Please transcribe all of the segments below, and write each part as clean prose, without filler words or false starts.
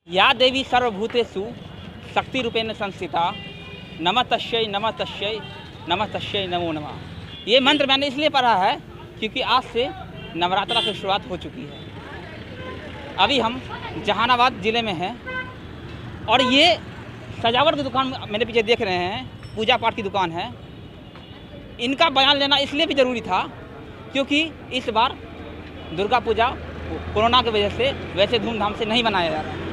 या देवी सर्वभूतेषु शक्तिरूपेण संस्थिता नमस्तस्यै नमस्तस्यै नमस्तस्यै नमो नमः। ये मंत्र मैंने इसलिए पढ़ा है क्योंकि आज से नवरात्रा की शुरुआत हो चुकी है। अभी हम जहानाबाद ज़िले में हैं और ये सजावट की दुकान मेरे पीछे देख रहे हैं, पूजा पाठ की दुकान है। इनका बयान लेना इसलिए भी ज़रूरी था क्योंकि इस बार दुर्गा पूजा कोरोना की वजह से वैसे धूमधाम से नहीं मनाया जा रहा।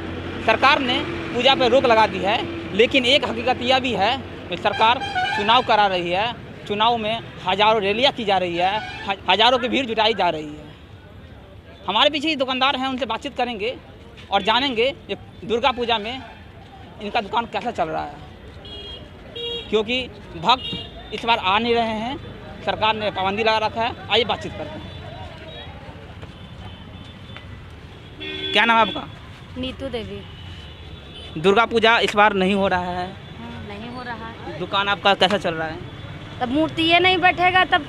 सरकार ने पूजा पर रोक लगा दी है, लेकिन एक हकीकत यह भी है कि सरकार चुनाव करा रही है। चुनाव में हज़ारों रैलियाँ की जा रही है, हज़ारों की भीड़ जुटाई जा रही है। हमारे पीछे ही दुकानदार हैं, उनसे बातचीत करेंगे और जानेंगे कि दुर्गा पूजा में इनका दुकान कैसा चल रहा है, क्योंकि भक्त इस बार आ नहीं रहे हैं। सरकार ने पाबंदी लगा रखा है। आइए बातचीत करते हैं। क्या नाम है आपका? नीतू देवी। दुर्गा पूजा इस बार नहीं हो रहा है। नहीं हो रहा है। दुकान आपका कैसा चल रहा है? तब मूर्ति ये नहीं बैठेगा तब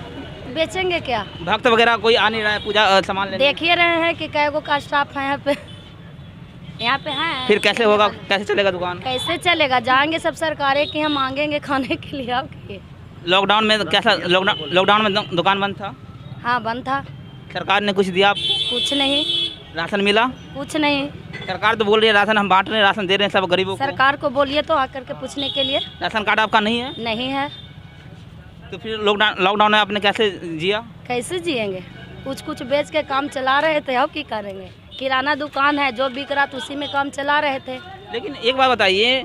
बेचेंगे क्या? भक्त वगैरह कोई आ नहीं रहा है पूजा सामान लेने? देख ही रहे हैं कि कैगो का स्टाफ है यहाँ पे है। फिर कैसे होगा, कैसे चलेगा दुकान? कैसे चलेगा? जाएंगे सब सरकारें कि हम मांगेंगे खाने के लिए। आपके लॉकडाउन में कैसा, लॉकडाउन में दुकान बंद था? हाँ बंद था। सरकार ने कुछ दिया आपको? कुछ नहीं। राशन मिला? कुछ नहीं। सरकार तो बोल रही है राशन हम बांट रहे हैं, राशन दे रहे हैं सब गरीबों को। सरकार को बोलिए तो आकर के पूछने के लिए। राशन कार्ड आपका नहीं है? नहीं है। तो फिर लॉकडाउन में आपने कैसे जिया? कैसे जिएंगे? कुछ बेच के काम चला रहे थे। अब क्या करेंगे? किराना दुकान है, जो बिक रहा था उसी में काम चला रहे थे। लेकिन एक बात बताइए,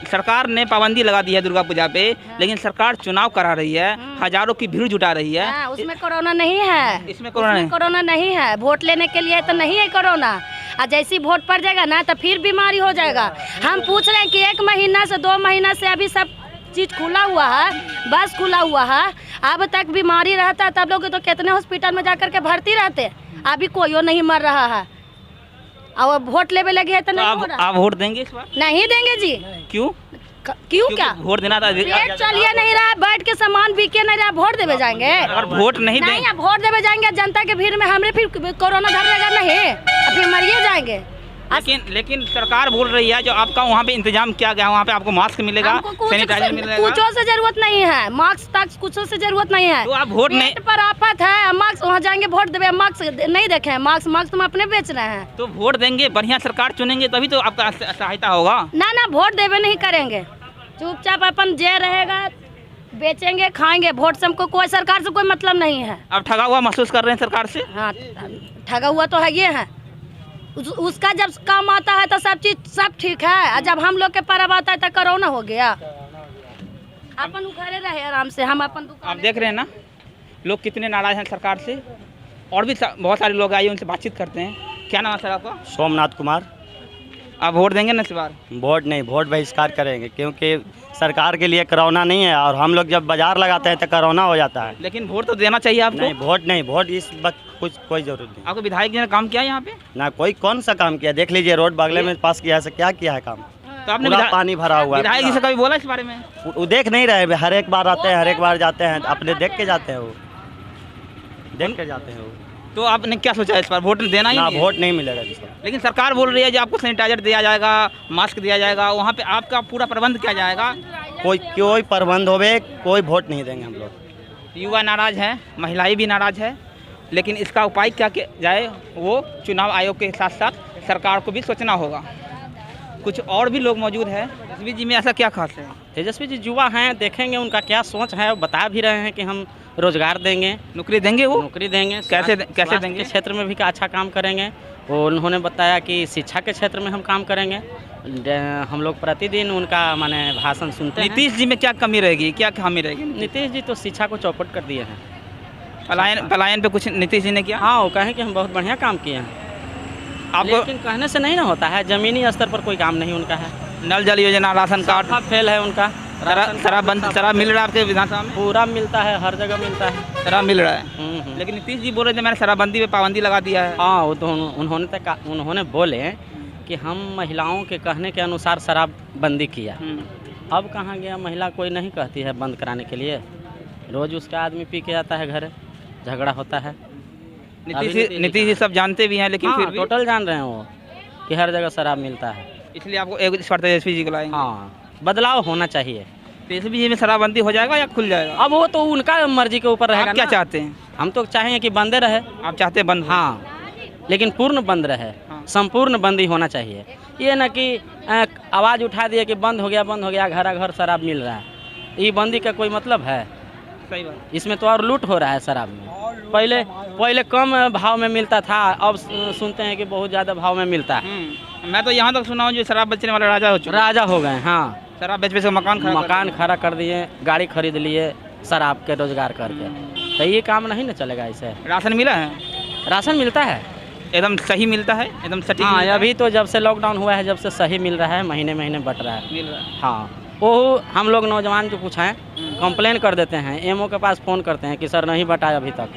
सरकार ने पाबंदी लगा दी है दुर्गा पूजा पे, लेकिन सरकार चुनाव करा रही है, हजारों की भीड़ जुटा रही है। उसमें कोरोना नहीं है। इसमें कोरोना नहीं है। वोट लेने के लिए तो नहीं है कोरोना। और जैसी वोट पड़ जाएगा ना तो फिर बीमारी हो जाएगा। हम पूछ रहे हैं कि 1 महीना से 2 महीना से अभी सब चीज़ खुला हुआ है, बस खुला हुआ है, अब तक बीमारी रहता है तब लोग तो कितने हॉस्पिटल में जाकर के भर्ती रहते। अभी कोई नहीं मर रहा है और वोट लेवे लगे है तो नहीं हो रहा। आप वोट देंगे इस बार? नहीं देंगे जी। क्यों? क्यों क्या? वोट देना था। पेट चलिए नहीं रहा, बैठ के सामान बिके नहीं रहा, वोट देवे जाएंगे? और वोट नहीं देंगे, वोट देवे जाएंगे जनता के भीड़ में हमरे फिर कोरोना धर लेगा नहीं, फिर मरिए जाएंगे। लेकिन सरकार बोल रही है जो आपका वहाँ पे इंतजाम किया गया, वहाँ पे आपको मास्क मिलेगा, सैनिटाइजर मिलेगा। कुछ से जरूरत नहीं है, मास्क तक कुछ से जरूरत नहीं है। तो आप वोट नहीं पर आफत है, मास्क वहाँ जाएंगे वोट देवे, मास्क नहीं देखे। मास्क तुम अपने बेच रहे हैं। तो वोट देंगे, बढ़िया सरकार चुनेंगे तभी तो आपका सहायता होगा। ना वोट देवे नहीं करेंगे, चुपचाप अपन जे रहेगा बेचेंगे खाएंगे। वोट से हमको कोई सरकार से कोई मतलब नहीं है। अब ठगा हुआ महसूस कर रहे हैं सरकार से? हाँ ठगा हुआ तो है ये है। उसका जब काम आता है तो सब चीज सब ठीक है, और जब हम लोग के पर्व आता है तो कोरोना हो गया। अपन घरे रहे आराम से, हम अपन दुकान। आप देख रहे हैं ना लोग कितने नाराज हैं सरकार से। और भी बहुत सारे लोग आए, उनसे बातचीत करते हैं। क्या नाम है सर आपका? सोमनाथ कुमार। आप वोट देंगे ना इस बार? वोट नहीं, वोट बहिष्कार करेंगे क्योंकि सरकार के लिए कोरोना नहीं है और हम लोग जब बाजार लगाते हैं तो कोरोना हो जाता है। लेकिन वोट तो देना चाहिए आपको। नहीं, वोट इस वक्त कोई जरूरत नहीं। आपको विधायक जी ने काम किया यहाँ पे? ना कोई कौन सा काम किया? देख लीजिए रोड बगले में पास किया है, क्या किया है काम? तो आपने पानी भरा हुआ है। विधायक जी से कभी बोला इस बारे में? वो देख नहीं रहे, हर एक बार आते हैं, हर एक बार जाते हैं, अपने देख के जाते हैं। वो देख के जाते हैं वो। तो आपने क्या सोचा इस बार वोट देना ही नहीं? वोट नहीं मिलेगा। लेकिन सरकार बोल रही है कि आपको सैनिटाइजर दिया जाएगा, मास्क दिया जाएगा, वहाँ पे आपका पूरा प्रबंध किया जाएगा। कोई प्रबंध होवे, कोई वोट नहीं देंगे हम लोग। युवा नाराज हैं, महिलाएं भी नाराज है, लेकिन इसका उपाय क्या किया जाए वो चुनाव आयोग के साथ साथ सरकार को भी सोचना होगा। कुछ और भी लोग मौजूद हैं। तेजस्वी जी में ऐसा क्या खास है? तेजस्वी जी युवा हैं, देखेंगे उनका क्या सोच है। बता भी रहे हैं कि हम रोजगार देंगे, नौकरी देंगे। वो नौकरी देंगे। कैसे स्वास्थ्य देंगे? के क्षेत्र में भी अच्छा काम करेंगे। वो उन्होंने बताया कि शिक्षा के क्षेत्र में हम काम करेंगे। हम लोग प्रतिदिन उनका माने भाषण सुनते हैं। नीतीश जी में क्या कमी रहेगी, क्या खामी रहेगी? नीतीश जी तो शिक्षा को चौपट कर दिए हैं। पलायन पे कुछ नीतीश जी ने किया? हाँ, वो कहें कि हम बहुत बढ़िया काम किए हैं। आपको लेकिन कहने से नहीं ना होता है, ज़मीनी स्तर पर कोई काम नहीं उनका है। नल जल योजना, राशन कार्ड फेल है उनका। शराब मिल रहा है आपके विधानसभा में? पूरा मिलता है, हर जगह मिलता है, शराब मिल रहा है। लेकिन नीतीश जी बोल रहे थे मैंने शराबबंदी पे पाबंदी लगा दिया है। हाँ, वो तो उन्होंने बोले कि हम महिलाओं के कहने के अनुसार शराबबंदी किया। अब कहाँ गया? महिला कोई नहीं कहती है बंद कराने के लिए। रोज़ उसका आदमी पी के आता है घर, झगड़ा होता है। नीतीश जी सब जानते भी हैं, लेकिन फिर भी टोटल जान रहे हैं वो। कि हर जगह शराब मिलता है। इसलिए आपको एक इस बार तेजस्वी जी को लाएंगे। हाँ, बदलाव होना चाहिए। तेजस्वी जी में शराबबंदी हो जाएगा या खुल जाएगा? अब वो तो उनका मर्जी के ऊपर रहेगा आप क्या ना। चाहते हैं? हम तो चाहेंगे कि बंदे रहे। आप चाहते हैं बंद हो? हाँ, लेकिन पूर्ण बंद रहे, हाँ। संपूर्ण बंदी होना चाहिए। ये ना कि आवाज़ उठा दिए कि बंद हो गया, घर घर शराब मिल रहा है। ये बंदी का कोई मतलब है? सही बात। इसमें तो और लूट हो रहा है शराब में। पहले कम भाव में मिलता था, अब सुनते हैं कि बहुत ज़्यादा भाव में मिलता है। मैं तो यहाँ तक सुना हूँ जो शराब बेचने वाला राजा हो चुका। राजा हो गए। हाँ, शराब बेच बेच के मकान खड़ा कर दिए, गाड़ी खरीद लिए शराब के रोजगार करके। तो ये काम नहीं ना चलेगा ऐसे। राशन मिला है? राशन मिलता है, एकदम सही मिलता है, एकदम सटीक हाँ। मिलता है? अभी तो जब से लॉकडाउन हुआ है, जब से सही मिल रहा है, महीने महीने बट रहा है। मिल रहा है। हाँ, वो हम लोग नौजवान जो कुछ हैं कंप्लेन कर देते हैं, एमओ के पास फ़ोन करते हैं कि सर नहीं बटाया अभी तक,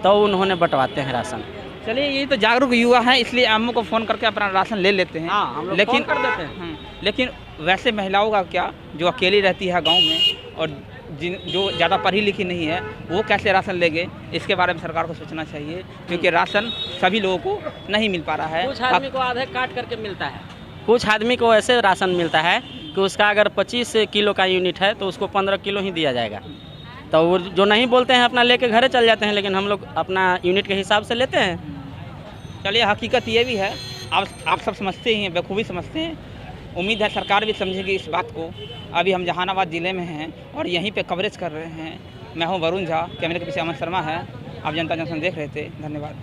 तो उन्होंने बंटवाते हैं राशन। चलिए, ये तो जागरूक युवा है, इसलिए अम्मू को फ़ोन करके अपना राशन ले लेते हैं। हाँ, हम लोग लेकिन फ़ोन कर देते हैं। लेकिन वैसे महिलाओं का क्या, जो अकेली रहती है गांव में और जो ज़्यादा पढ़ी लिखी नहीं है, वो कैसे राशन लेंगे? इसके बारे में सरकार को सोचना चाहिए, क्योंकि राशन सभी लोगों को नहीं मिल पा रहा है। कुछ आदमी को आधे काट करके मिलता है, कुछ आदमी को ऐसे राशन मिलता है कि उसका अगर 25 किलो का यूनिट है तो उसको 15 किलो ही दिया जाएगा। तो वो जो नहीं बोलते हैं अपना लेके घरे चल जाते हैं, लेकिन हम लोग अपना यूनिट के हिसाब से लेते हैं। चलिए, हकीकत ये भी है, आप सब समझते ही हैं, बखूबी समझते हैं। उम्मीद है सरकार भी समझेगी इस बात को। अभी हम जहानाबाद ज़िले में हैं और यहीं पे कवरेज कर रहे हैं। मैं हूं वरुण झा, कैमरे के पीछे अमन शर्मा है। आप जनता जंक्शन देख रहे थे। धन्यवाद।